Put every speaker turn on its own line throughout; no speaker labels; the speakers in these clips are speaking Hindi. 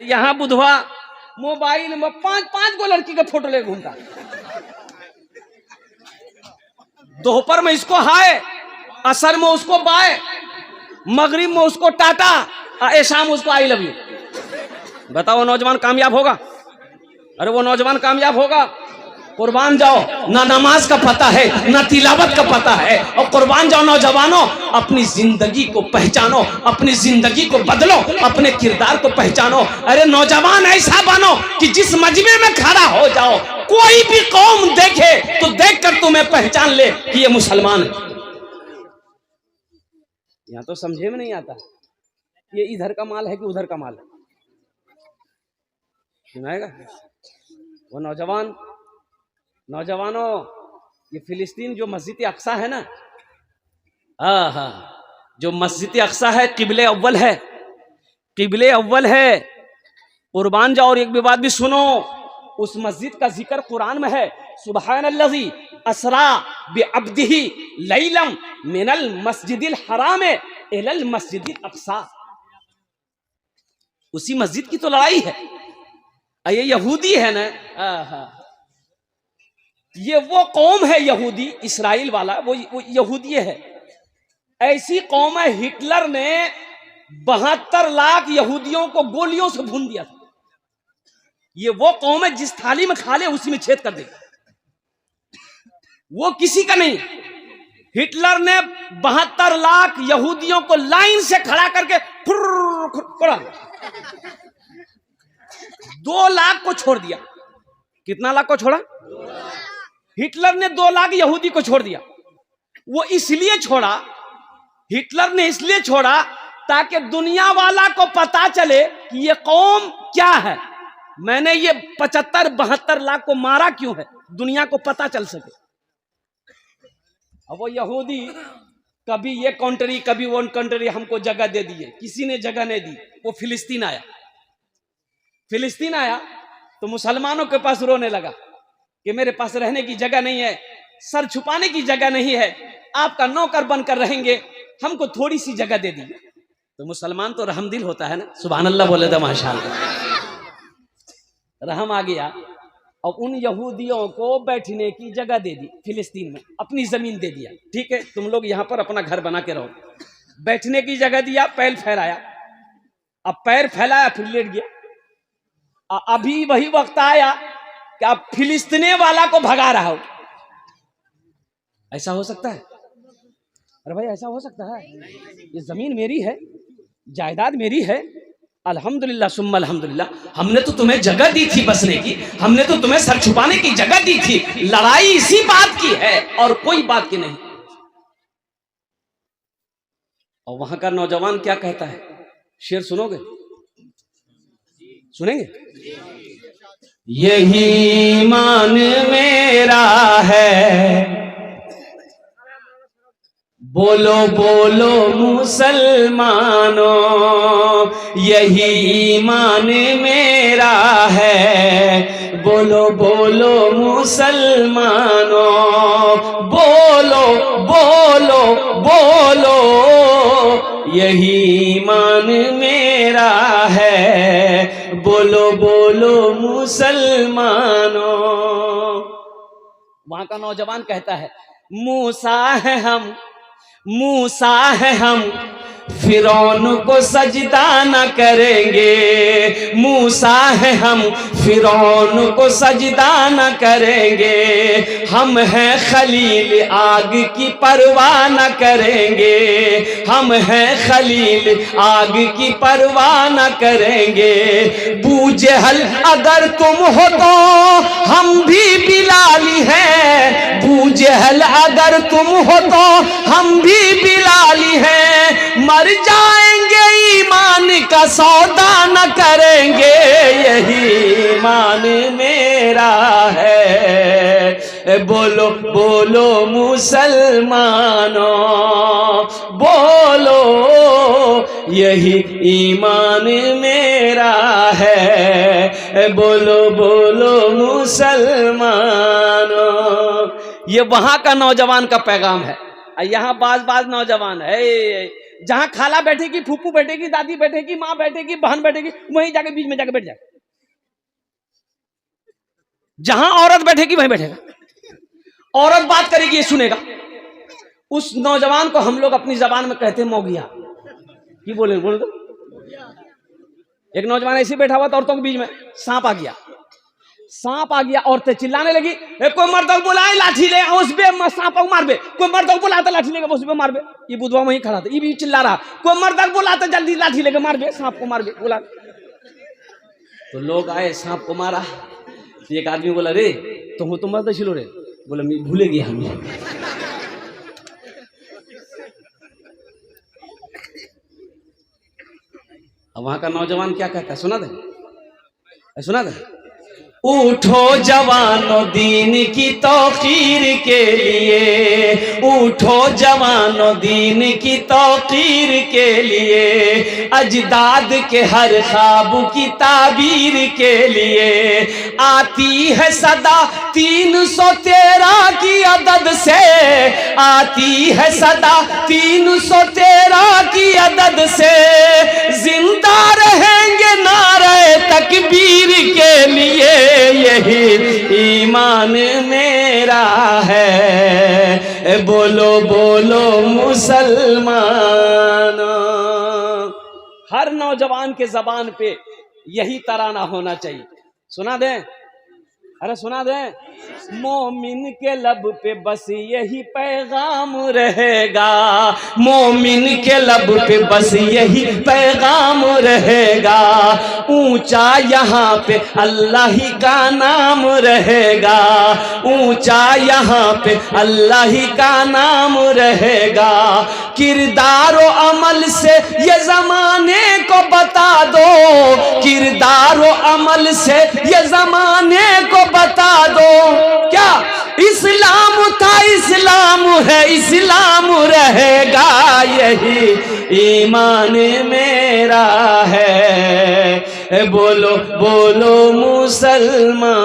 यहाँ बुधवा मोबाइल में 5-5 गो लड़की के फोटो ले घूमता। दोपहर में इसको हाय, असर में उसको बाय, मगरिब में उसको टाटा, शाम उसको आई लव यू। बताओ नौजवान कामयाब होगा? अरे वो नौजवान कामयाब होगा? कुर्बान जाओ, ना नमाज का पता है ना तिलावत का पता है, और कुर्बान जाओ नौजवानों, अपनी जिंदगी को पहचानो, अपनी जिंदगी को बदलो, अपने किरदार को पहचानो। अरे नौजवान ऐसा बनो कि जिस मजमे में खड़ा हो जाओ, कोई भी कौम देखे तो देखकर तुम्हें पहचान ले कि ये मुसलमान है। यहाँ तो समझे में नहीं आता ये इधर का माल है कि उधर का माल है। सुनाएगा वो नौजवानों, ये फिलिस्तीन जो मस्जिद अक्सा है ना, जो मस्जिद अक्सा है, किबले अव्वल है, किबले अव्वल है। कुर्बान जाओ। और एक भी बात भी सुनो, उस मस्जिद का जिक्र कुरान में है, सुब्हानल्लाजी असरा बिअब्दिही लैलम मिनल मस्जिदिल हराम इलल मस्जिदिल अक्सा। उसी मस्जिद की तो लड़ाई है। ये यहूदी है ना, ये वो कौम है यहूदी, इस्राइल वाला, वो यहूदी है। ऐसी कौम है, हिटलर ने 72 लाख यहूदियों को गोलियों से भून दिया था। ये वो कौम है जिस थाली में खा ले उसी में छेद कर दे, वो किसी का नहीं। हिटलर ने 72 लाख यहूदियों को लाइन से खड़ा करके खुर 2 लाख को छोड़ दिया। कितना लाख को छोड़ा? हिटलर ने 2 लाख यहूदी को छोड़ दिया। वो इसलिए छोड़ा, हिटलर ने इसलिए छोड़ा ताकि दुनिया वाला को पता चले कि ये कौम क्या है, मैंने ये 75-72 लाख को मारा क्यों है, दुनिया को पता चल सके। अब वो यहूदी कभी ये कंट्री कभी वो कंट्री हमको जगह दे दिए, किसी ने जगह नहीं दी। वो फिलिस्तीन आया तो मुसलमानों के पास रोने लगा कि मेरे पास रहने की जगह नहीं है, सर छुपाने की जगह नहीं है, आपका नौकर बनकर रहेंगे, हमको थोड़ी सी जगह दे दी। तो मुसलमान तो रहमदिल होता है ना, सुभान अल्लाह बोले तो माशाअल्लाह, रहम आ गया। और उन यहूदियों को बैठने की जगह दे दी, फिलिस्तीन में अपनी जमीन दे दिया। ठीक है, तुम लोग यहां पर अपना घर बना के रहो, बैठने की जगह दिया, पैर फैलाया। अब पैर फैलाया फिर लेट गया। अभी वही वक्त आया कि आप फिलिस्तीनी वाला को भगा रहा हो। ऐसा हो सकता है? अरे भाई ऐसा हो सकता है? ये जमीन मेरी है, जायदाद मेरी है, अल्हम्दुलिल्लाह सुम्मा अल्हम्दुलिल्लाह, हमने तो तुम्हें जगह दी थी बसने की, हमने तो तुम्हें सर छुपाने की जगह दी थी। लड़ाई इसी बात की है और कोई बात की नहीं। और वहां का नौजवान क्या कहता है, शेर सुनोगे? सुनेंगे? यही ईमान मेरा है, बोलो बोलो मुसलमानों, यही ईमान मेरा है, बोलो बोलो मुसलमानों, बोलो बोलो बोलो, यही ईमान मेरा है, बोलो बोलो मुसलमानों। वहां का नौजवान कहता है, मूसा है हम, फिरौन को सजदा न करेंगे, मूसा है हम, फिरौन को सजदा न करेंगे, हम हैं खलील आग की परवाह न करेंगे, हम हैं खलील आग की परवाह न करेंगे, बूजहल अगर तुम हो तो हम भी बिलाली हैं, बूजहल अगर तुम हो तो हम भी बिलाली हैं, मर जाएंगे ईमान का सौदा न करेंगे, यही ईमान मेरा है, बोलो बोलो मुसलमानों, बोलो यही ईमान मेरा है, बोलो बोलो मुसलमानों। ये वहां का नौजवान का पैगाम है। यहाँ बाज नौजवान है, जहां खाला बैठेगी, फूफू बैठेगी, दादी बैठेगी, माँ बैठेगी, बहन बैठेगी, वहीं जाके बीच में जाके बैठ जाए। जहां औरत बैठेगी वहीं बैठेगा, औरत बात करेगी ये सुनेगा। उस नौजवान को हम लोग अपनी जबान में कहते हैं मौगिया। की बोले बोल दो। एक नौजवान ऐसे बैठा हुआ था, औरतों के बीच में सांप आ गया। सांप आ गया, औरतें चिल्लाने लगी, कोई मर्द को बुलाए लाठी ले उस पे सांप को मार बे, कोई मर्द को बुलाता लाठी लेके उस पे मार बे। ये बुधवा वहीं खड़ा था, ये भी चिल्ला रहा, कोई मर्द को बुलाता जल्दी लाठी लेके मार बे, सांप को मार बे बुला। तो लोग आए, सांप को मारा। तो एक आदमी बोला, रे तो मर्द छिलो रे। बोला मैं भूले गया हम। अब वहां का नौजवान क्या कहता है सुना दे, सुना दे। उठो जवानों दीन की तौकीर के लिए, उठो जवानों दीन की तौकीर के लिए, अजदाद के हर ख्वाब की ताबीर के लिए। आती है सदा 313 की अदद से, आती है सदा 313 की अदद से, जिंदा रहेंगे नारे तकबीर के लिए। यही ईमान मेरा है, बोलो बोलो मुसलमानों। हर नौजवान के जबान पे यही तराना होना चाहिए। सुना दें, अरे सुना दें। मोमिन के लब पे बस यही पैगाम रहेगा, मोमिन के लब पे बस यही पैगाम रहेगा। ऊंचा यहाँ पे अल्लाह ही का नाम रहेगा, ऊंचा यहाँ पे अल्लाह ही का नाम रहेगा। किरदार व अमल से ये जमाने को बता दो, किरदार व अमल से ये जमाने को बता दो। क्या इस्लाम था, इस्लाम है, इस्लाम रहेगा। यही ईमान मेरा है, बोलो बोलो मुसलमानों।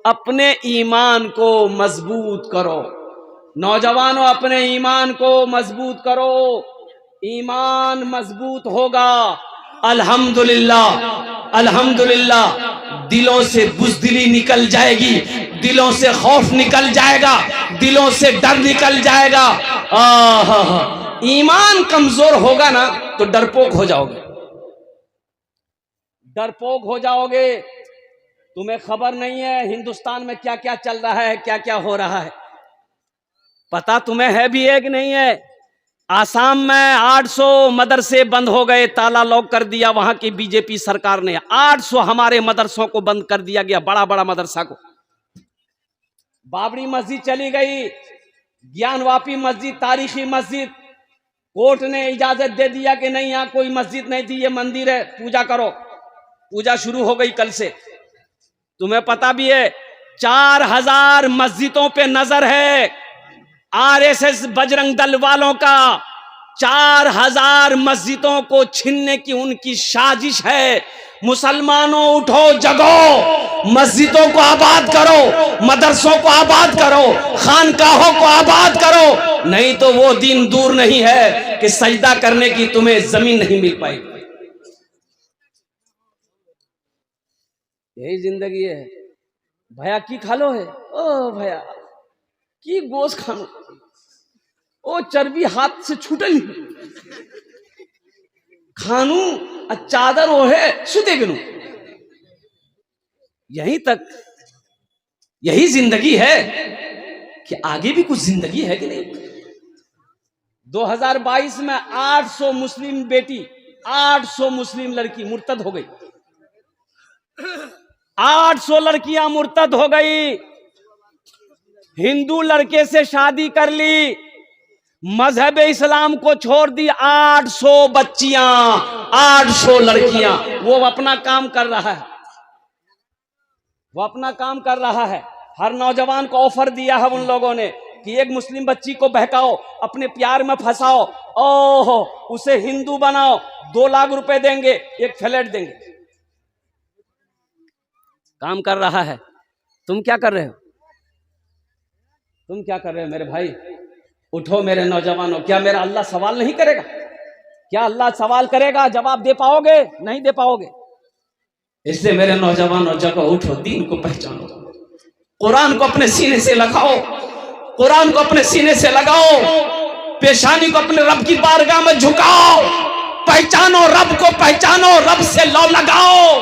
अपने ईमान को मजबूत करो नौजवानों, अपने ईमान को मजबूत करो। ईमान मजबूत होगा, अल्हम्दुलिल्लाह अल्हम्दुलिल्लाह दिलों से बुज़दिली निकल जाएगी, दिलों से खौफ निकल जाएगा, दिलों से डर निकल जाएगा। ईमान कमजोर होगा ना तो डरपोक हो जाओगे, डरपोक हो जाओगे। तुम्हें खबर नहीं है हिंदुस्तान में क्या क्या चल रहा है, क्या क्या हो रहा है, पता तुम्हें है भी है कि नहीं है। आसाम में 800 मदरसे बंद हो गए, ताला लॉक कर दिया वहां की बीजेपी सरकार ने। 800 हमारे मदरसों को बंद कर दिया गया, बड़ा बड़ा मदरसा को। बाबरी मस्जिद चली गई, ज्ञानवापी मस्जिद, तारीखी मस्जिद, कोर्ट ने इजाजत दे दिया कि नहीं यहाँ कोई मस्जिद नहीं थी, ये मंदिर है, पूजा करो। पूजा शुरू हो गई कल से। तुम्हें पता भी है 4000 मस्जिदों पे नजर है आरएसएस बजरंग दल वालों का। 4000 मस्जिदों को छीनने की उनकी साजिश है। मुसलमानों उठो जगो, मस्जिदों को आबाद करो, मदरसों को आबाद करो, खानकाहों को आबाद करो, नहीं तो वो दिन दूर नहीं है कि सजदा करने की तुम्हें जमीन नहीं मिल पाएगी। यही जिंदगी है। भैया की खालो है, ओ भैया की गोश्त खानो, ओ चर्बी हाथ से छूटल खानू, चादर वो है सुते गनू। यहीं तक, यही जिंदगी है कि आगे भी कुछ जिंदगी है कि नहीं। 2022 में 800 मुस्लिम बेटी, 800 मुस्लिम लड़की मुर्तद हो गई। 800 लड़कियां मुर्तद हो गई। हिंदू लड़के से शादी कर ली, मजहब इस्लाम को छोड़ दी। 800 बच्चियां, 800 लड़कियां। वो अपना काम कर रहा है, वो अपना काम कर रहा है। हर नौजवान को ऑफर दिया है उन लोगों ने कि एक मुस्लिम बच्ची को बहकाओ, अपने प्यार में फंसाओ, ओहो उसे हिंदू बनाओ, 2 लाख रुपए देंगे, एक फ्लैट देंगे। काम कर रहा है। तुम क्या कर रहे हो, तुम क्या कर रहे हो मेरे भाई। उठो मेरे नौजवानों, क्या मेरा अल्लाह सवाल नहीं करेगा? क्या अल्लाह सवाल करेगा? जवाब दे पाओगे? नहीं दे पाओगे। इसलिए मेरे नौजवानों, जगह उठो, दीन को पहचानो, कुरान को अपने सीने से लगाओ, कुरान को अपने सीने से लगाओ, पेशानी को अपने रब की बारगाह में झुकाओ, पहचानो रब को, पहचानो रब से लौ लगाओ,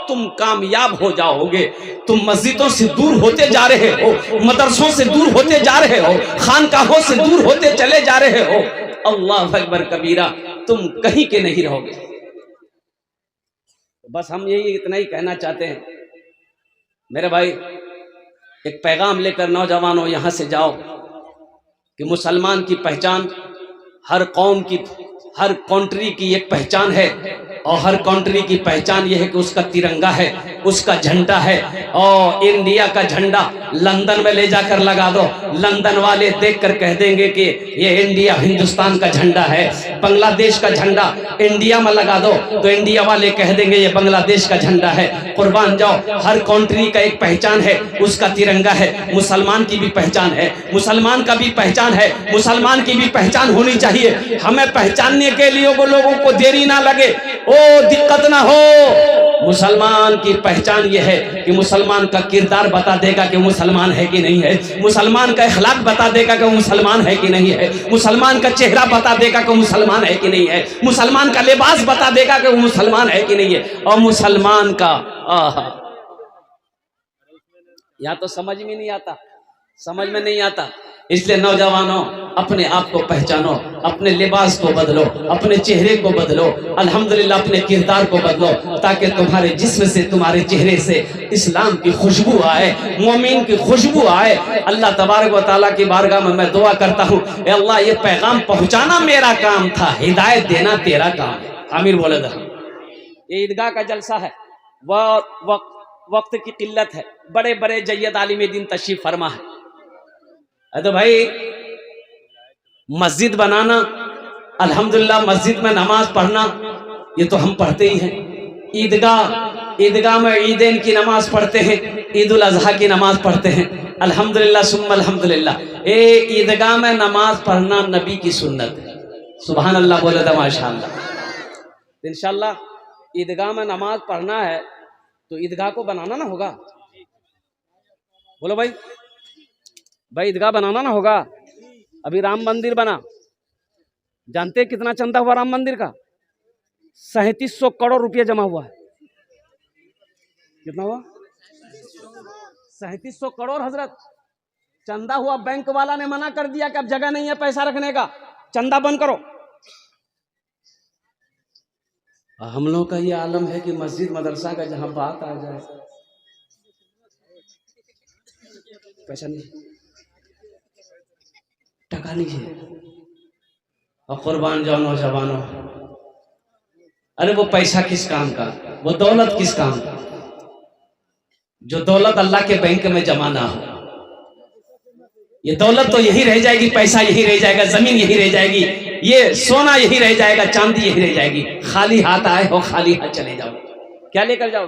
तुम कामयाब हो जाओगे। तुम मस्जिदों से दूर होते जा रहे हो, मदरसों से दूर होते जा रहे हो, खानकाहों से दूर होते चले जा रहे हो। अल्लाह अकबर कबीरा, तुम कहीं के नहीं रहोगे। बस हम यही इतना ही कहना चाहते हैं मेरे भाई। एक पैगाम लेकर नौजवानों यहां से जाओ कि मुसलमान की पहचान हर कौम की, हर कंट्री की एक पहचान है, और हर कंट्री की पहचान यह है कि उसका तिरंगा है, उसका झंडा है। और इंडिया का झंडा लंदन में ले जाकर लगा दो, लंदन वाले देखकर कह देंगे कि ये इंडिया हिंदुस्तान का झंडा है। बांग्लादेश का झंडा इंडिया में लगा दो तो इंडिया वाले कह देंगे ये बांग्लादेश का झंडा है। कुर्बान जाओ, हर कंट्री का एक पहचान है, उसका तिरंगा है। मुसलमान की भी पहचान है, मुसलमान का भी पहचान है, मुसलमान की भी पहचान होनी चाहिए। हमें पहचानने के लिए वो लोगों को देरी ना लगे, ओ दिक्कत ना हो। मुसलमान की पहचान ये है कि मुसलमान का किरदार बता देगा कि मुसलमान है कि नहीं है, मुसलमान का अखलाक बता देगा कि मुसलमान है कि नहीं है, मुसलमान का चेहरा बता देगा कि मुसलमान है कि नहीं है, मुसलमान का लिबास बता देगा कि वो मुसलमान है कि नहीं है। और मुसलमान का या तो समझ में नहीं आता, समझ में नहीं आता। इसलिए नौजवानों, अपने आप को पहचानो, अपने लिबास को बदलो, अपने चेहरे को बदलो, अल्हम्दुलिल्लाह अपने किरदार को बदलो, ताकि तुम्हारे जिस्म से, तुम्हारे चेहरे से इस्लाम की खुशबू आए, मोमिन की खुशबू आए। अल्लाह तबारक व तआला की बारगाह में मैं दुआ करता हूँ, अल्लाह ये पैगाम पहुँचाना मेरा काम था, हिदायत देना तेरा काम है। आमीर बोले दर। ये ईदगाह का जलसा है, वक्त की किल्लत है, बड़े बड़े जय्यद आलिम दीन तशरीफ फरमा है। तो भाई मस्जिद बनाना, अल्हम्दुलिल्लाह मस्जिद में नमाज पढ़ना, ये तो हम पढ़ते ही हैं। ईदगाह में ईदैन की नमाज पढ़ते हैं, ईद उल अजहा की नमाज पढ़ते हैं। अल्हम्दुलिल्लाह सुम्मा अल्हम्दुलिल्लाह। ईदगाह में नमाज पढ़ना नबी की सुन्नत है। सुभान अल्लाह बोले तो माशाअल्लाह। इंशाअल्लाह ईदगाह में नमाज पढ़ना है तो ईदगाह को बनाना ना होगा। बोलो भाई, ईदगाह बनाना ना होगा। अभी राम मंदिर बना, जानते कितना चंदा हुआ राम मंदिर का? 3700 करोड़ रुपया जमा हुआ है। कितना हुआ? 3700 करोड़ हजरत चंदा हुआ। बैंक वाला ने मना कर दिया कि अब जगह नहीं है पैसा रखने का, चंदा बंद करो। हम लोग का ये आलम है कि मस्जिद मदरसा का जहां बात आ जाए पैसा नहीं, टका नहीं है। और कुर्बान जाओ नौजवानों, अरे वो पैसा किस काम का, वो दौलत किस काम का, जो दौलत अल्लाह के बैंक में जमा ना हो। ये दौलत तो यही रह जाएगी, पैसा यही रह जाएगा, जमीन यही रह जाएगी, ये सोना यही रह जाएगा, चांदी यही रह जाएगी। खाली हाथ आए हो, खाली हाथ चले जाओ, क्या लेकर जाओ?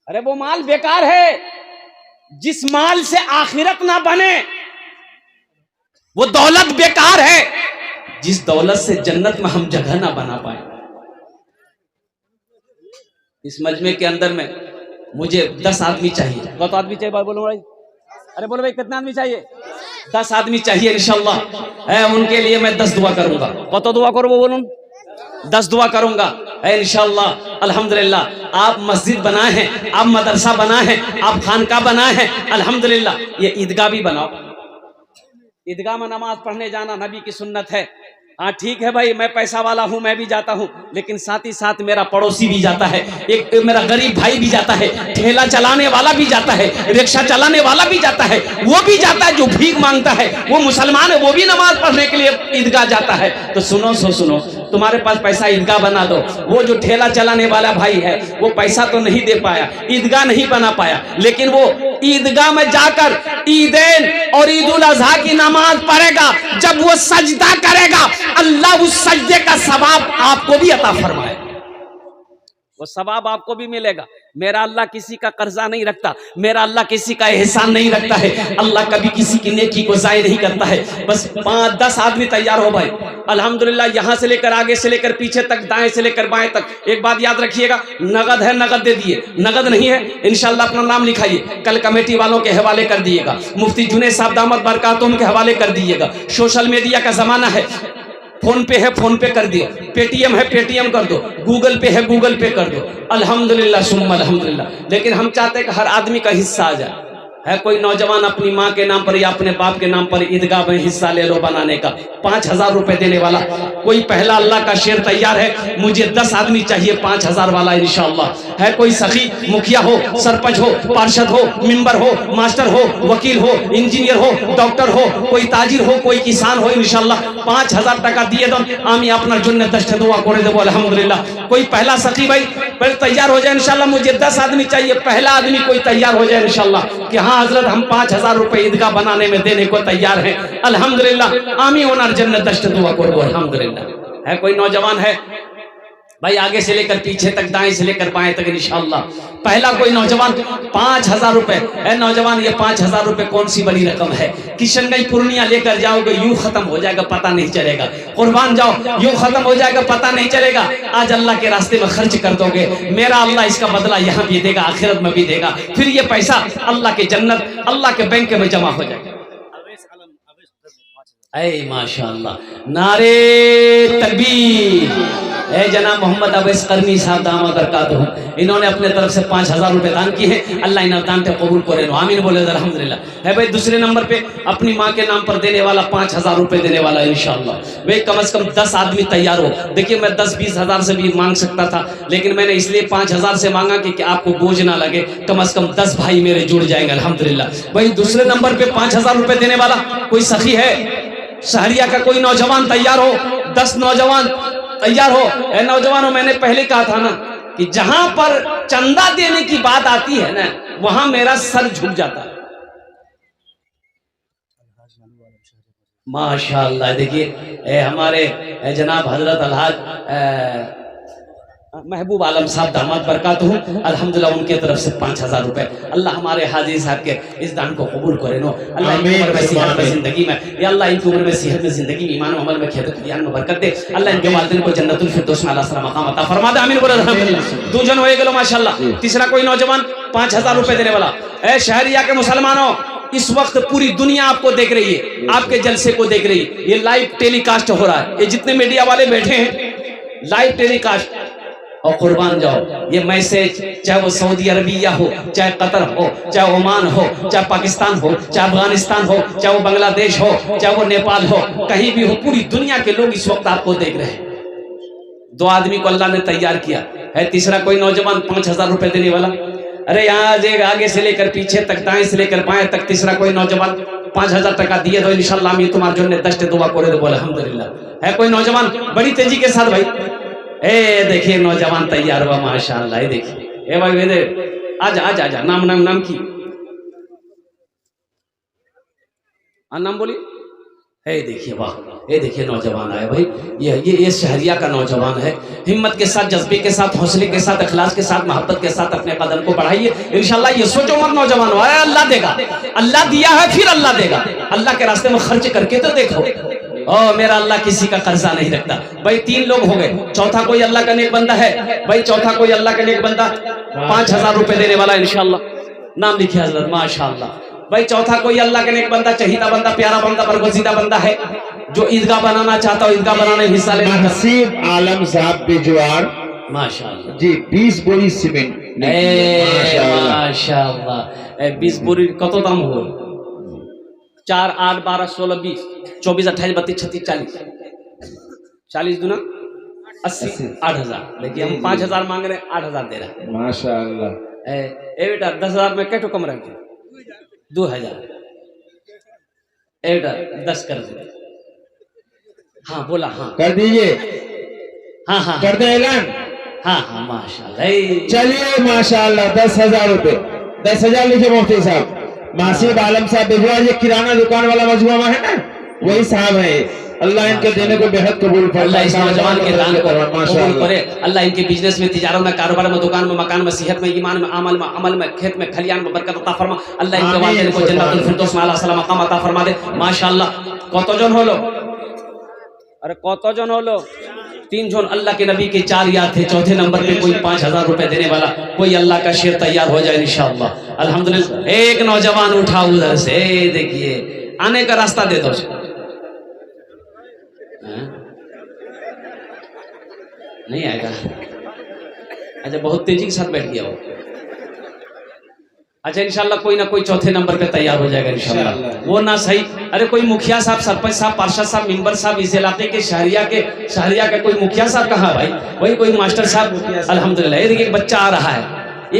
अरे वो माल बेकार है जिस माल से आखिरत ना बने, वो दौलत बेकार है जिस दौलत से जन्नत में हम जगह ना बना पाए। इस मजमे के अंदर में मुझे 10 आदमी चाहिए। कत आदमी चाहिए भाई? बोलो भाई। अरे बोलो भाई, कितने आदमी चाहिए? 10 आदमी चाहिए इंशाअल्लाह। उनके लिए मैं 10 दुआ करूंगा। कत दुआ करो वो बोलूं? 10 दुआ करूंगा इंशाअल्लाह। अल्हम्दुलिल्लाह आप मस्जिद बनाए हैं, आप मदरसा बनाए हैं, आप खानका बनाए हैं, अल्हम्दुलिल्लाह। ये ईदगाह भी बनाओ। ईदगाह में नमाज पढ़ने जाना नबी की सुन्नत है। हाँ ठीक है भाई, मैं पैसा वाला हूँ, मैं भी जाता हूँ, लेकिन साथ ही साथ मेरा पड़ोसी भी जाता है, एक मेरा गरीब भाई भी जाता है, ठेला चलाने वाला भी जाता है, रिक्शा चलाने वाला भी जाता है, वो भी जाता है जो भीख मांगता है, वो मुसलमान है, वो भी नमाज पढ़ने के लिए ईदगाह जाता है। तो सुनो, तुम्हारे पास पैसा ईदगाह बना दो। वो जो ठेला चलाने वाला भाई है वो पैसा तो नहीं दे पाया, ईदगाह नहीं बना पाया, लेकिन वो ईदगाह में जाकर ईदैन और ईद उल अजहा की नमाज पढ़ेगा। जब वो सजदा करेगा, अल्लाह उस सजदे का सवाब आपको भी अता फरमाए, वो सवाब आपको भी मिलेगा। मेरा अल्लाह किसी का कर्जा नहीं रखता, मेरा अल्लाह किसी का एहसान नहीं रखता है। अल्लाह कभी किसी की नेकी को ज़ाय नहीं करता है। बस 5-10 आदमी तैयार हो भाई, अल्हम्दुलिल्लाह, यहाँ से लेकर आगे से लेकर पीछे तक, दाएं से लेकर बाएं तक। एक बात याद रखिएगा, नगद है नगद दे दिए, नगद नहीं है इंशाल्लाह अपना नाम लिखाइए, कल कमेटी वालों के हवाले कर दिएगा, मुफ्ती जुनैद साहब दामत बरकातुहुम के हवाले कर दिएगा। सोशल मीडिया का जमाना है, फोन पे है फोन पे कर दियो, पेटीएम है पेटीएम कर दो, गूगल पे है गूगल पे कर दो। अल्हम्दुलिल्लाह सुम्मा अल्हम्दुलिल्लाह। लेकिन हम चाहते हैं कि हर आदमी का हिस्सा आ जाए। है कोई नौजवान अपनी माँ के नाम पर या अपने बाप के नाम पर ईदगाह में हिस्सा ले लो बनाने का, 5000 रुपए देने वाला कोई पहला अल्लाह का शेर तैयार है, मुझे 10 आदमी चाहिए 5000 वाला इंशाअल्लाह। है कोई सखी, मुखिया हो, सरपंच हो, पार्षद हो, मेंबर हो, मास्टर हो, वकील हो, इंजीनियर हो, डॉक्टर हो, कोई ताजिर हो, कोई किसान हो, इंशाअल्लाह 5000 টাকা দিয়ে দাও, আমি আপনার জন্য 10টা দোয়া করে দেবো अल्हम्दुलिल्लाह। कोई पहला सखी भाई पहले तैयार हो जाए इंशाअल्लाह, मुझे 10 आदमी चाहिए, पहला आदमी कोई तैयार हो जाए इंशाअल्लाह कि हाँ हजरत हम 5000 रुपए ईदगाह बनाने में देने को तैयार हैं अल्हम्दुलिल्लाह। आमी ओनार जन्नत 10টা दुआ করব अल्हम्दुलिल्लाह। है कोई नौजवान है भाई, आगे से लेकर पीछे तक, दाएं से लेकर बाएं तक इंशाअल्लाह। पहला कोई नौजवान 5000 रुपए है। नौजवान ये 5000 रुपए कौन सी बड़ी रकम है, किशनगंज पूर्णिया लेकर जाओगे यूं खत्म हो जाएगा पता नहीं चलेगा, कुर्बान जाओ यूं खत्म हो जाएगा पता नहीं चलेगा। आज अल्लाह के रास्ते में खर्च कर दोगे, मेरा अल्लाह इसका बदला यहाँ भी देगा, आखिरत में भी देगा। फिर ये पैसा अल्लाह के जन्नत, अल्लाह के बैंक में जमा हो जाएगा। ऐ माशाअल्लाह, नारे तकबीर। ए जनाब मोहम्मद अवैस करनी साहब दामत बरकातुहुम, इन्होंने अपने तरफ से 5000 रुपए दान किए हैं। अल्लाह इन दान को कबूल करे, आमीन बोले अल्हम्दुलिल्लाह। है भाई दूसरे नंबर पे अपनी माँ के नाम पर देने वाला 5000 रुपए देने वाला इंशाअल्लाह। भाई कम से कम 10 आदमी तैयार हो। देखिए मैं 10-20 हजार से भी मांग सकता था, लेकिन मैंने इसलिए 5000 से मांगा कि आपको बोझ ना लगे, कम से कम 10 भाई मेरे जुड़ जाएंगे अल्हम्दुलिल्लाह। भाई दूसरे नंबर पे 5000 रुपए देने वाला कोई सखी है, सहरिया का कोई नौजवान तैयार हो, 10 नौजवान तैयार हो। ए नौजवानों, मैंने पहले कहा था ना कि जहां पर चंदा देने की बात आती है ना, वहां मेरा सर झुक जाता है। माशाअल्लाह। देखिए हमारे जनाब हजरत अलहाज महबूब आलम साहब दामत बरकातुहुम अल्हम्दुलिल्लाह, उनके तरफ से 5000 रुपए। अल्लाह हमारे हाजी साहब के इस दान को कबूल करे नो। अल्लाह इनकी उम्र में सेहत में जिंदगी में, या अल्लाह इनकी उम्र में सेहत में जिंदगी में, ईमान अमल में, खेत खलियान में बरकत दे। अल्लाह इनके वालिदैन को जन्नतुल फिरदौस में आला मकाम अता फरमा दे, आमीन बोलो अल्हम्दुलिल्लाह। दो जन होए गेलो माशाअल्लाह। तीसरा कोई नौजवान 5000 रुपए देने वाला। ए शहरिया के मुसलमानों, इस वक्त पूरी दुनिया आपको देख रही है, आपके जलसे को देख रही है। ये लाइव टेलीकास्ट हो रहा है, ये जितने मीडिया वाले बैठे हैं लाइव टेलीकास्ट। और कुर्बान जाओ, ये मैसेज चाहे वो सऊदी अरबिया हो, चाहे कतर हो, चाहे ओमान हो, चाहे पाकिस्तान हो, चाहे अफगानिस्तान हो, चाहे वो बांग्लादेश हो, चाहे वो नेपाल हो, कहीं भी हो, पूरी दुनिया के लोग इस वक्त आपको देख रहे हैं। 2 आदमी को अल्लाह ने तैयार किया है। तीसरा कोई नौजवान 5000 रुपए देने वाला। अरे यहाँ आगे से लेकर पीछे तक, दाएं से लेकर बाएं तक, तीसरा कोई नौजवान 5000 टाका दिए दो इंशाअल्लाह। मैं तुम्हारे जो 10 दुआ करे दो अल्हम्दुलिल्लाह। है कोई नौजवान बड़ी तेजी के साथ भाई, ए देखिए नौजवान तैयार हुआ माशाअल्लाह। देखिए ए भाई वेदे आजा आजा आजा, नाम नाम नाम की नाम बोलिए। ए देखिए वाह, ये देखिए नौजवान आए भाई, ये शहरिया का नौजवान है। हिम्मत के साथ, जज्बे के साथ, हौसले के साथ, अखलास के साथ, मोहब्बत के साथ अपने कदम को बढ़ाइए इंशाअल्लाह। ये सोचो मत नौजवान हो, अल्लाह देगा, अल्लाह दिया है फिर अल्लाह देगा। अल्लाह के रास्ते में खर्च करके तो देखो। ओ मेरा अल्लाह किसी का कर्जा नहीं रखता। भाई 3 लोग हो गए, चौथा कोई अल्लाह का नेक बंदा है भाई, चौथा कोई अल्लाह का नेक बंदा 5000 रुपए देने वाला इंशाअल्लाह। नाम लिखिए हजरत माशाअल्लाह। भाई चौथा कोई अल्लाह का नेक बंदा, चहीदा बंदा, प्यारा बंदा, बरगुज़ीदा बंदा है जो ईदगाह बनाना चाहता हो, ईदगाह बनाने में हिस्सा लेना।
नसीब आलम साहब बेजवार
माशाअल्लाह
जी, 20 बोरी सीमेंट
माशाअल्लाह। 20 बोरी कत दाम हो? 4 8 12 16 20 24 28 32 36 40 40 दूना 80 8000। देखिए हम 5000 मांग रहे हैं, 8000 दे रहे हैं
माशाअल्लाह।
ए बेटा 10,000 में कैठो कम रखे 2000। ए बेटा 10 कर दे। हाँ बोला, हाँ
कर दीजिए,
हाँ हाँ
कर दे ऐलान।
हाँ हाँ माशाअल्लाह।
चलिए माशाअल्लाह 10,000 रुपए, 10,000 लिखे मुफ्ती साहब। मासिब आलम साहब बेजवार, ये किराना दुकान वाला मजमुआ है ना, वही साहब है। अल्लाह इनके देने को बेहद कबूल फरमाए।
अल्लाह इस नौजवान के दान को कबूल
माशाअल्लाह।
करे। अल्लाह इनके बिजनेस में, तिजारत में, कारोबार में, दुकान में, मकान में, सेहत में, ईमान में, अमल में, खेत में, खलियान में बरकत अता फरमा। अल्लाह इनके वालिदैन को जन्नतुल फिरदौस में आला साला मकाम अता फरमा दे। माशाअल्लाह। কতজন হলো? अरे কতজন হলো? 3 जन। अल्लाह के नबी के 4 याद थे। चौथे नंबर पे कोई 5000 रुपए देने वाला, कोई अल्लाह का शेर तैयार हो जाए इंशाअल्लाह। अल्हम्दुलिल्लाह। एक नौजवान उठा उधर से, देखिए आने का रास्ता दे दो। नहीं आएगा? अच्छा, बहुत तेजी के साथ बैठ गया हो। अच्छा, इंशाल्लाह कोई ना कोई चौथे नंबर पे तैयार हो जाएगा इंशाल्लाह। वो ना सही, अरे कोई मुखिया साहब, सरपंच साहब, पार्षद साहब, मेंबर साहब, इस इलाके के शहरिया के कोई मुखिया साहब कहाँ भाई? वही कोई मास्टर साहब। अल्हम्दुलिल्लाह। ये देखिए एक बच्चा आ रहा है,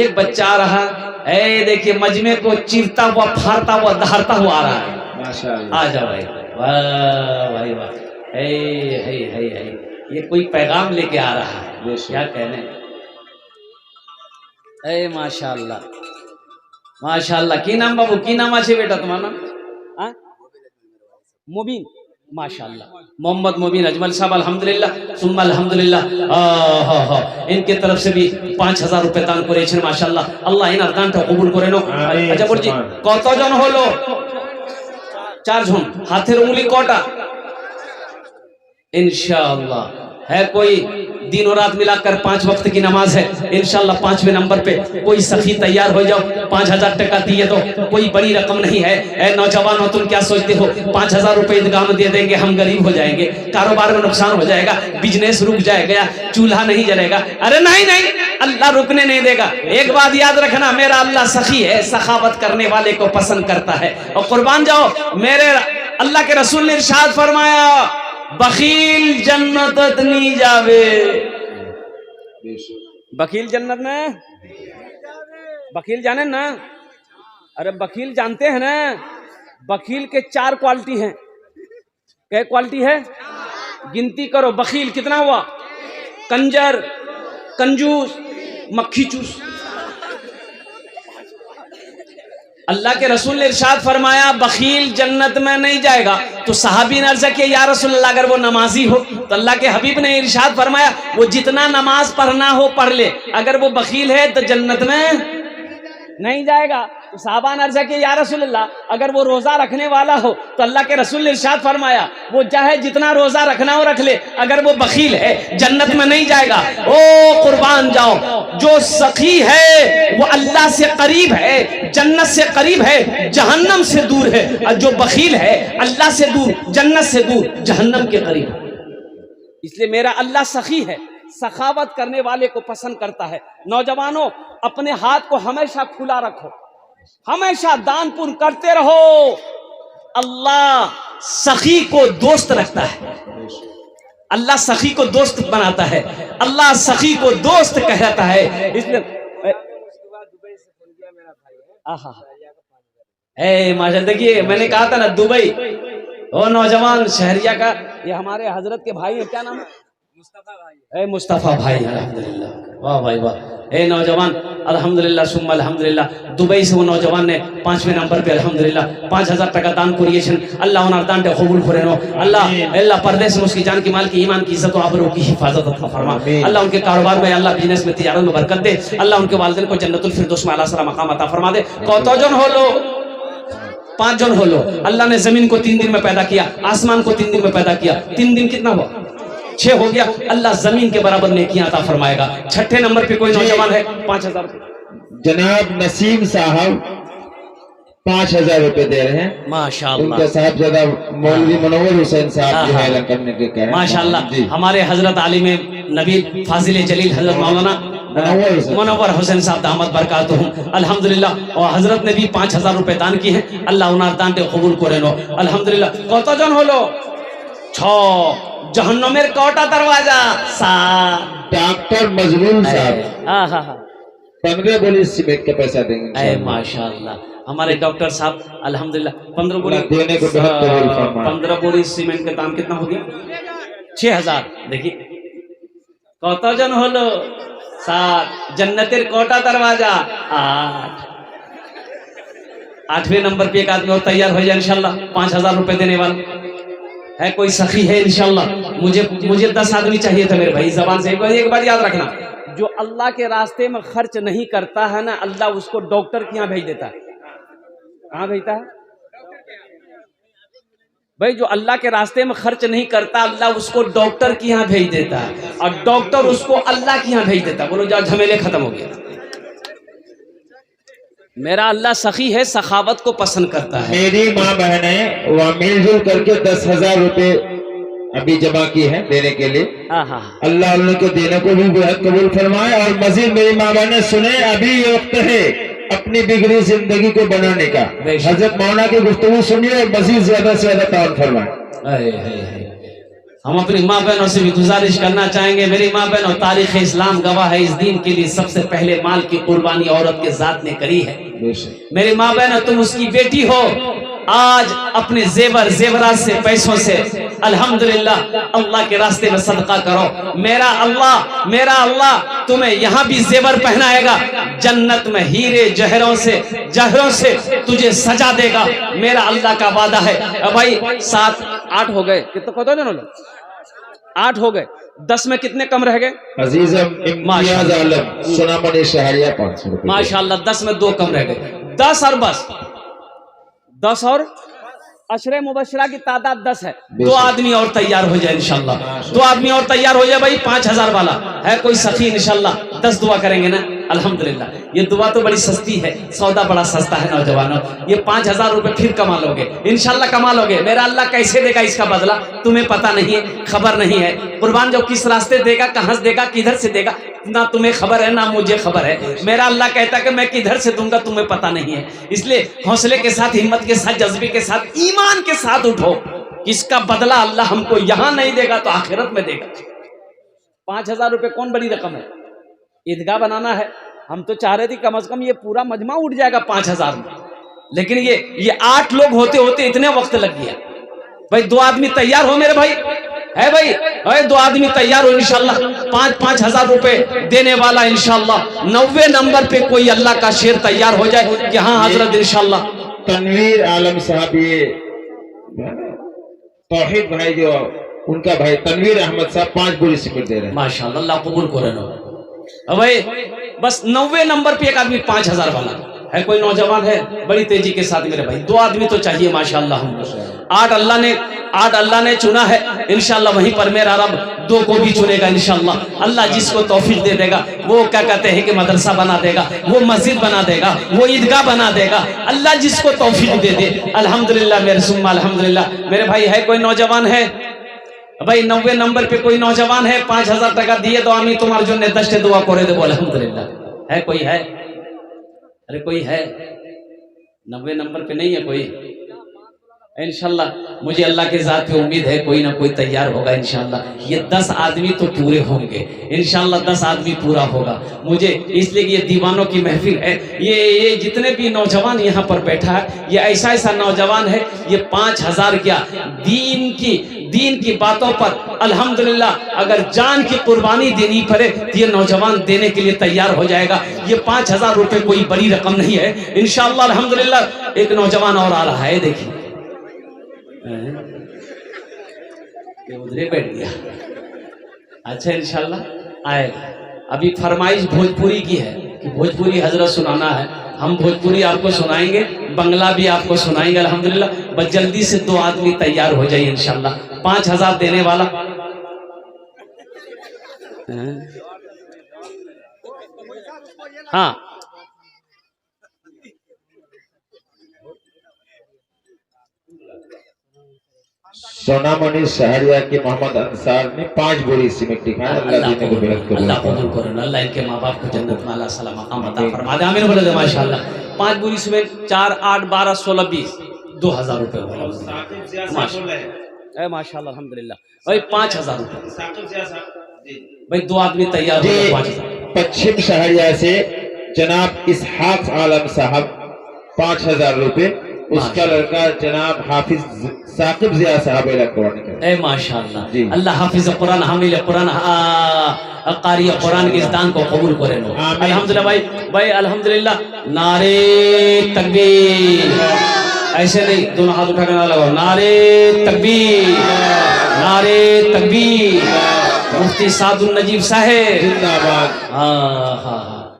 एक बच्चा आ रहा है। देखिए मजमे को चीरता हुआ, फाड़ता हुआ, दहाड़ता हुआ आ रहा है। माशाअल्लाह। आ जाओ भाई। वाह भाई वाह। है ये कोई पैगाम लेके आ रहा है, क्या कहने। माशाअल्लाह माशाअल्लाह। की नाम बाबू, की नाम আছে बेटा तुम्हारा नाम? मुबीन। माशाअल्लाह, मोहम्मद मुबीन अजमल साहब। अल्हम्दुलिल्लाह सुम्मा अल्हम्दुलिल्लाह। इनके तरफ से भी 5000 रुपए दान করেছেন माशाअल्लाह। আল্লাহ এনার দানটা কবুল করে নাও। আচ্ছা বলছি কতজন হলো? 4 জন। হাতের উঙ্গলি কটা? इंशाअल्लाह है कोई दिन और रात मिलाकर 5 वक्त की नमाज है इंशाअल्लाह। 5वें नंबर पे कोई सखी तैयार हो जाओ। 5000 टका दिए तो कोई बड़ी रकम नहीं है। ए नौजवान हो, तुम क्या सोचते हो 5000 रुपए ईदगाह में दे देंगे हम गरीब हो जाएंगे, कारोबार में नुकसान हो जाएगा, बिजनेस रुक जाएगा, चूल्हा नहीं जलेगा? अरे नहीं नहीं, अल्लाह रुकने नहीं देगा। एक बात याद रखना, मेरा अल्लाह सखी है, सखावत करने वाले को पसंद करता है। और कुर्बान जाओ, मेरे अल्लाह के रसूल ने इरशाद फरमाया, बखील जन्नत नहीं जावे। बकील जन्नत में, बकील जाने ना? अरे बकील जानते हैं ना? बकील के 4 क्वालिटी हैं। क्या क्वालिटी है? गिनती करो। बकील कितना हुआ? कंजर, कंजूस, मक्खी चूस। अल्लाह के रसूल ने इरशाद फरमाया बखील जन्नत में नहीं जाएगा। तो सहाबी ने अर्ज़ किया, या रसूल अल्लाह, अगर वो नमाजी हो? तो अल्लाह के हबीब ने इरशाद फरमाया, वो जितना नमाज पढ़ना हो पढ़ ले, अगर वो बखील है तो जन्नत में नहीं जाएगा। तो साहबा ने अर्ज़ किया, या रसूल अल्लाह, अगर वो रोजा रखने वाला हो? तो अल्लाह के रसूल ने इरशाद फरमाया, वो चाहे जितना रोजा रखना हो रख ले, अगर वो बखील है जन्नत में नहीं जाएगा। ओ कुर्बान जाओ, जो सखी है वो अल्लाह से करीब है, जन्नत से करीब है, जहन्नम से दूर है। और जो बखील है अल्लाह से दूर, जन्नत से दूर, जहन्नम के करीब है। इसलिए मेरा अल्लाह सखी है, सखावत करने वाले को पसंद करता है। नौजवानों, अपने हाथ को हमेशा खुला रखो, हमेशा दान पुण्य करते रहो। अल्लाह सखी को दोस्त रखता है, अल्लाह सखी को दोस्त बनाता है, अल्लाह सखी को दोस्त कहता है। इसलिए माशा, देखिए मैंने कहा था ना दुबई, वो नौजवान शहरिया का, ये हमारे हजरत के भाई है, क्या नाम है? मुस्तफा भाई। अल्हम्दुलिल्लाह, वाह भाई वाह। ए नौजवान, अल्हम्दुलिल्लाह सुम्मा अल्हम्दुलिल्लाह, दुबई से वो नौजवान ने 5वें नंबर पे अल्हम्दुलिल्लाह 5000 টাকা দান করিয়েছেন। আল্লাহ ওনার দানটা কবুল করে নাও। अल्लाह परदेश में उसकी जान की, माल की, ईमान की, इज्जत और आबरू की हिफाजत अता फरमा। अल्लाह उनके कारोबार में, अल्लाह बिजनेस में, तिजारत में बरकत दे। अल्लाह उनके वालिदैन को जन्नतुल फिरदौस में आला साला मकाम अता फरमा दे। কতজন হলো? 5 जन হলো। अल्लाह ने जमीन को 3 दिन में पैदा किया, आसमान को 3 दिन में पैदा किया। 3 दिन कितना हुआ? 6 हो गया। अल्लाह जमीन के बराबर नेकियां अता फरमाएगा। 6ठे नंबर पे कोई नौजवान है, 5000
जनाब नसीम साहब 5000 रुपए दे रहे हैं माशाअल्लाह। उनके साहबजादा मौलवी मनोवर हुसैन साहब जो है करने के कह रहे हैं माशाअल्लाह। हमारे हजरत आलिम नबी फाजिल जलील हजरत मौलाना मनोवर हुसैन साहब दामद बरकातुहुम अल्हम्दुलिल्लाह, और हजरत ने भी 5000 रुपए दान किए हैं। अल्लाह उनार दान के कबूल करे नो अल्हम्दुलिल्लाह। কতজন হলো? 6। जहन्नमेर कौटा दरवाजा? 7। डॉक्टर मजलूम साहब 15 बोली सीमेंट का पैसा देंगे माशाअल्लाह। हमारे डॉक्टर साहब अल्हम्दुलिल्लाह 15 बोली देने को 15 बोली सीमेंट का दाम कितना हो गया? 6000। देखिए কতজন হলো? 7। जन्नतेर कौटा दरवाजा? 8। 8वें नंबर पे एक आदमी और तैयार हो जाए इंशाल्लाह, 5000 रुपए देने वाला
है कोई सखी है इंशाल्लाह। मुझे 10 आदमी चाहिए था मेरे भाई, जबान से एक बार याद रखना, जो अल्लाह के रास्ते में खर्च नहीं करता है ना, अल्लाह उसको डॉक्टर के यहाँ भेज देता है। कहाँ भेजता है भाई? जो अल्लाह के रास्ते में खर्च नहीं करता, अल्लाह उसको डॉक्टर के यहाँ भेज देता है, और डॉक्टर उसको अल्लाह के यहाँ भेज देता है। बोलो जाओ, झमेले खत्म हो गया। मेरा अल्लाह सखी है, सखावत को पसंद करता है।
मेरी माँ बहने वह मिलजुल करके 10,000 रुपए अभी जमा की है देने के लिए। अल्लाह उनको देने को भी बेहद कबूल फरमाए। और मजीद मेरी माँ बहने सुने, अभी ये वक्त है अपनी बिगड़ी जिंदगी को बनाने का। हजरत मौलाना की गुफ्तगू सुनिए और मजीद ज्यादा से ज्यादा ताउन फरमाए।
हम अपनी माँ बहनों से भी गुजारिश करना चाहेंगे, मेरी माँ बहनों, तारीख इस्लाम गवाह है, इस दीन के लिए सबसे पहले माल की कुर्बानी औरत के जात ने करी है। मेरी माँ बहनों, तुम उसकी बेटी हो, आज अपने जेवरात से, पैसों से अल्हम्दुलिल्लाह अल्लाह के रास्ते में सदका करो। मेरा अल्लाह तुम्हें यहाँ भी जेवर पहनाएगा, जन्नत में हीरे जहरों से तुझे सजा देगा। मेरा अल्लाह का वादा है। अब भाई 7 8 हो गए, कितने कौन है लोग? 8 हो गए, 10 में कितने कम रह गए? माशाल्लाह 10 में 2 कम रह गए। 10 और बस 10 और अशरे मुबशरा की तादाद 10 है। 2 आदमी और तैयार हो जाए इंशाल्लाह, 2 आदमी और तैयार हो जाए भाई। 5,000 वाला है कोई सखी इंशाल्लाह, 10 दुआ करेंगे ना अल्हम्दुलिल्लाह। ये दुआ तो बड़ी सस्ती है, सौदा बड़ा सस्ता है नौजवानों। ये 5,000 रुपए फिर कमा लोगे इंशाल्लाह, कमा लोगे। मेरा अल्लाह कैसे देगा इसका बदला तुम्हें पता नहीं है, खबर नहीं है। कुर्बान जो किस रास्ते देगा, कहां से देगा, किधर से देगा, ना तुम्हें खबर है ना मुझे खबर है। मेरा अल्लाह कहता है कि मैं किधर से दूंगा तुम्हें पता नहीं है। इसलिए हौसले के साथ, हिम्मत के साथ, जज्बे के साथ, ईमान के साथ उठो। इसका बदला अल्लाह हमको यहां नहीं देगा तो आखिरत में देगा। 5,000 रुपए कौन बड़ी रकम है? ईदगाह बनाना है, हम तो चाह रहे थे कम से कम ये पूरा मजमा उठ जाएगा 5,000 में, लेकिन ये 8 लोग होते होते इतने वक्त लग गया। भाई 2 आदमी तैयार हो मेरे भाई, है भाई? अरे 2 आदमी तैयार हो इंशाल्लाह। 5,000 रुपए देने वाला इंशाल्लाह 90 नंबर पे कोई अल्लाह का शेर तैयार हो जाए कि हाँ हजरत इंशाल्लाह।
तनवीर आलम साहब, ये तौहीद भाई जो उनका भाई तनवीर अहमद साहब 5 बोरी सिमट दे रहे हैं।
माशाल्लाह, अल्लाह कबूल करे। भाई बस 90 नंबर पे एक आदमी 5,000 वाला है। कोई नौजवान है? बड़ी तेजी के साथ मेरे भाई, 2 आदमी तो चाहिए माशाल्लाह हमको। 8 अल्लाह ने चुना है इंशाल्लाह, वहीं पर मेरा रब 2 को भी चुनेगा इंशाल्लाह। अल्लाह जिसको तौफीक दे देगा वो क्या कहते हैं कि मदरसा बना देगा, वो मस्जिद बना देगा, वो ईदगाह बना देगा। अल्लाह जिसको तौफीक दे दे अल्हम्दुलिल्लाह, मेरे सुम्मा अल्हम्दुलिल्लाह। मेरे भाई है कोई नौजवान है भाई? 90 नंबर पे कोई नौजवान है? 5,000 টাকা दिए तो आमी तुम्हारे जो 10 दुआ करे दे बोले अल्हम्दुलिल्लाह। है कोई? है? अरे कोई है? 90 नंबर पे नहीं है कोई? इंशाल्लाह मुझे अल्लाह के ज़ात पे उम्मीद है कोई ना कोई तैयार होगा इंशाल्लाह। ये 10 आदमी तो पूरे होंगे इंशाल्लाह, 10 आदमी पूरा होगा। मुझे इसलिए ये दीवानों की महफिल है, ये जितने भी नौजवान यहाँ पर बैठा है, ये ऐसा नौजवान है, ये 5,000 क्या दीन की बातों पर अल्हम्दुलिल्लाह अगर जान की कुर्बानी देनी पड़े तो ये नौजवान देने के लिए तैयार हो जाएगा। ये 5,000 रुपए कोई बड़ी रकम नहीं है इंशाल्लाह अल्हम्दुलिल्लाह। एक नौजवान और आ रहा है, देखिए उधरे बैठ गया। अच्छा इंशाल्लाह आएगा। अभी फरमाइश भोजपुरी की है कि भोजपुरी हजरत सुनाना है, हम भोजपुरी आपको सुनाएंगे, बंगला भी आपको सुनाएंगे अल्हम्दुलिल्लाह। बस जल्दी से 2 आदमी तैयार हो जाइए इंशाल्लाह। 5,000 देने वाला हाँ
सोनामणि शहरिया के मोहम्मद अंसार ने 5 बोरी सीमेंट दिखाया। अल्लाह कबूल करे,
अल्लाह इनके माँ बाप को जन्नत में अल्लाह सलाम मकाम अता फरमाए, आमीन बोले दे माशाल्लाह। 5 बोरी सीमेंट 4 8 12 16 20 2,000 रुपए माशाल्लाह अल्हम्दुलिल्लाह। भाई 5,000 रुपए भाई 2 आदमी तैयार हो। 5,000
पश्चिम शहरिया से जनाब इसहाक आलम साहब 5,000 रुपए, उसका लड़का जनाब हाफिज साकिब जिया साहब
ए माशाल्लाह। अल्लाह हाफिज कुरान, हामिल कुरान, कारी कुरान के इस दान को कबूल करे अल्हम्दुलिल्लाह। भाई अल्हम्दुलिल्लाह, नारे तकबीर। ऐसे नहीं, दोनों हाथ उठा कर नारा लगाओ, नारे तकबीर, नारे तकबीर। मुफ्ती सादुल नजीब साहेब जिंदाबाद। हाँ हाँ हाँ।